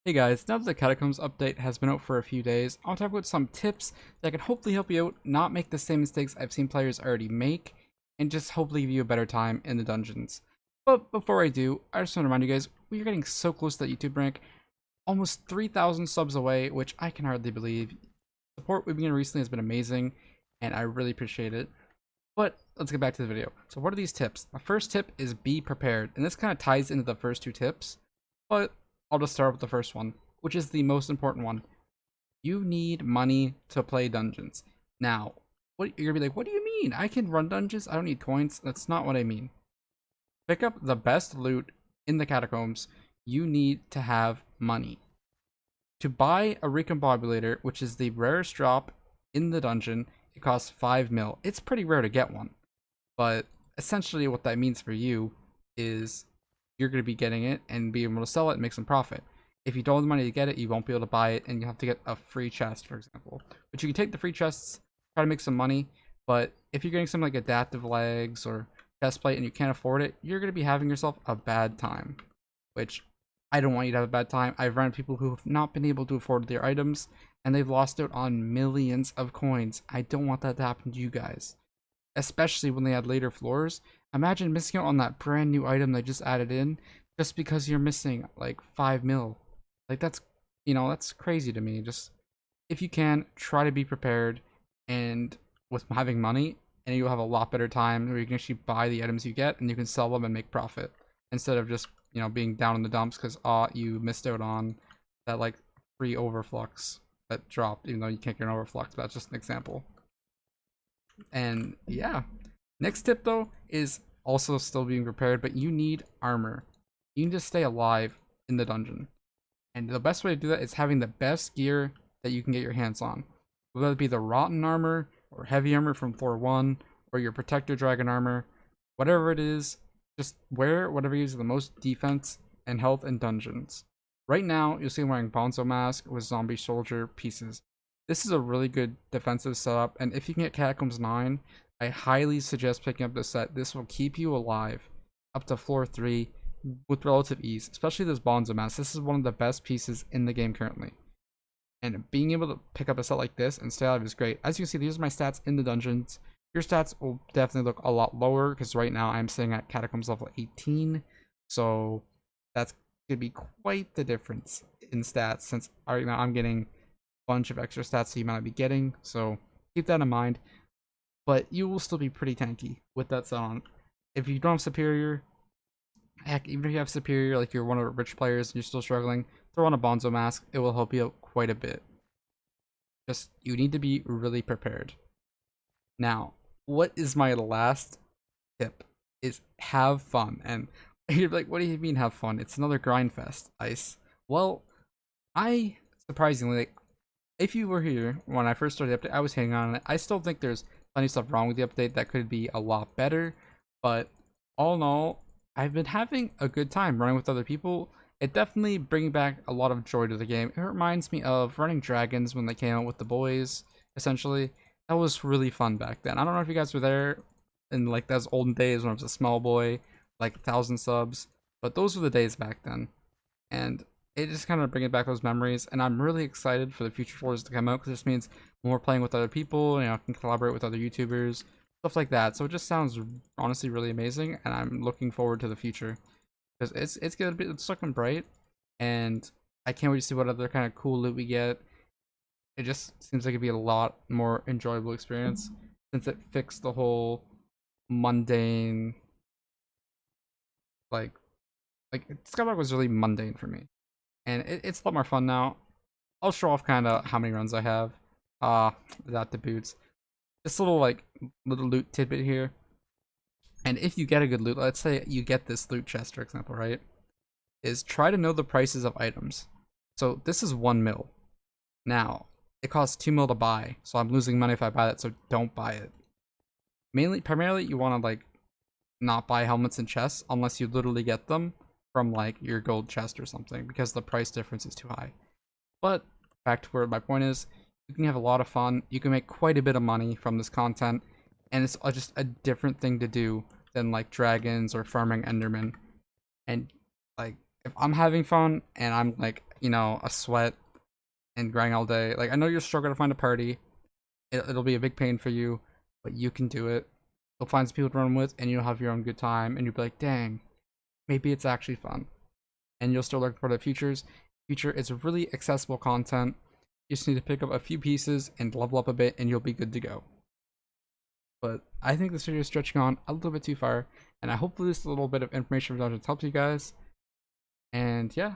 Hey guys, now that the Catacombs update has been out for a few days, I'll talk about some tips that can hopefully help you out not make the same mistakes I've seen players already make, and just hopefully give you a better time in the dungeons. But before I do, I just want to remind you guys, we are getting so close to that YouTube rank, almost 3,000 subs away, which I can hardly believe. Support we've been getting recently has been amazing, and I really appreciate it. But let's get back to the video. So what are these tips? The first tip is be prepared, and this kind of ties into the first two tips, but I'll just start with the first one, which is the most important one. You need money to play dungeons. Now, what you're gonna be like, what do you mean? I can run dungeons, I don't need coins. That's not what I mean. Pick up the best loot in the catacombs. You need to have money. To buy a recombobulator, which is the rarest drop in the dungeon, it costs 5 mil. It's pretty rare to get one. But essentially what that means for you is you're going to be getting it and be able to sell it and make some profit. If you don't have the money to get it, you won't be able to buy it, and you have to get a free chest, for example. But you can take the free chests, try to make some money, but if you're getting something like adaptive legs or chest plate and you can't afford it, you're going to be having yourself a bad time. Which, I don't want you to have a bad time. I've run people who have not been able to afford their items, and they've lost out on millions of coins. I don't want that to happen to you guys. Especially when they add later floors. Imagine missing out on that brand new item they just added in just because you're missing like 5 mil. Like that's crazy to me. Just if you can, try to be prepared, and with having money, and you'll have a lot better time where you can actually buy the items you get and you can sell them and make profit instead of just, being down in the dumps because you missed out on that like free overflux that dropped, even though you can't get an overflux, but that's just an example. And yeah, next tip though is also still being prepared, but you need armor. You need to stay alive in the dungeon, and the best way to do that is having the best gear that you can get your hands on, whether it be the rotten armor or heavy armor from floor 1 or your protector dragon armor. Whatever it is, just wear whatever gives you the most defense and health in dungeons. Right now you'll see I'm wearing bonzo mask with zombie soldier pieces. This is a really good defensive setup, and if you can get Catacombs 9, I highly suggest picking up this set. This will keep you alive up to floor 3 with relative ease, especially this bonzo mask. This is one of the best pieces in the game currently. And being able to pick up a set like this and stay alive is great. As you can see, these are my stats in the dungeons. Your stats will definitely look a lot lower because right now I'm sitting at Catacombs level 18. So that's going to be quite the difference in stats, since right now I'm getting bunch of extra stats that you might not be getting, so keep that in mind. But you will still be pretty tanky with that set on. If you don't have superior, heck, even if you have superior, like you're one of the rich players and you're still struggling, throw on a bonzo mask. It will help you out quite a bit. Just, you need to be really prepared. Now, what is my last tip is have fun. And you're like, what do you mean have fun? It's another grind fest, Ice. Well, I surprisingly, like, if you were here when I first started the update, I was hanging on it. I still think there's plenty of stuff wrong with the update that could be a lot better, but all in all, I've been having a good time running with other people. It definitely bringing back a lot of joy to the game. It reminds me of running dragons when they came out with the boys, essentially. That was really fun back then. I don't know if you guys were there in like those olden days when I was a small boy, like 1,000 subs, but those were the days back then. And it just kind of bringing back those memories, and I'm really excited for the future floors to come out because this means more playing with other people, I can collaborate with other YouTubers, stuff like that. So it just sounds honestly really amazing, and I'm looking forward to the future because it's looking bright, and I can't wait to see what other kind of cool loot we get. It just seems like it'd be a lot more enjoyable experience since it fixed the whole mundane, like Skyblock was really mundane for me. And it's a lot more fun now. I'll show off kind of how many runs I have. Without the boots. This little loot tidbit here. And if you get a good loot, let's say you get this loot chest, for example, right? Is try to know the prices of items. So this is 1 mil. Now, it costs 2 mil to buy, so I'm losing money if I buy that, so don't buy it. Primarily, you want to not buy helmets and chests unless you literally get them from your gold chest or something, because the price difference is too high. But back to where my point is, you can have a lot of fun, you can make quite a bit of money from this content, and it's just a different thing to do than dragons or farming endermen. And if I'm having fun and I'm you know, a sweat and grind all day. Like, I know you're struggling to find a party. It'll be a big pain for you, but you can do it. You'll find some people to run with, and you'll have your own good time, and you'll be like, dang, maybe it's actually fun. And you'll still learn part of the features. Future is really accessible content. You just need to pick up a few pieces and level up a bit, and you'll be good to go. But I think this video is stretching on a little bit too far, and I hope this little bit of information from Dungeons helps you guys. And yeah,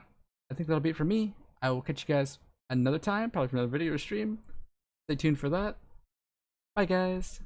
I think that'll be it for me. I will catch you guys another time, probably for another video or stream. Stay tuned for that. Bye, guys.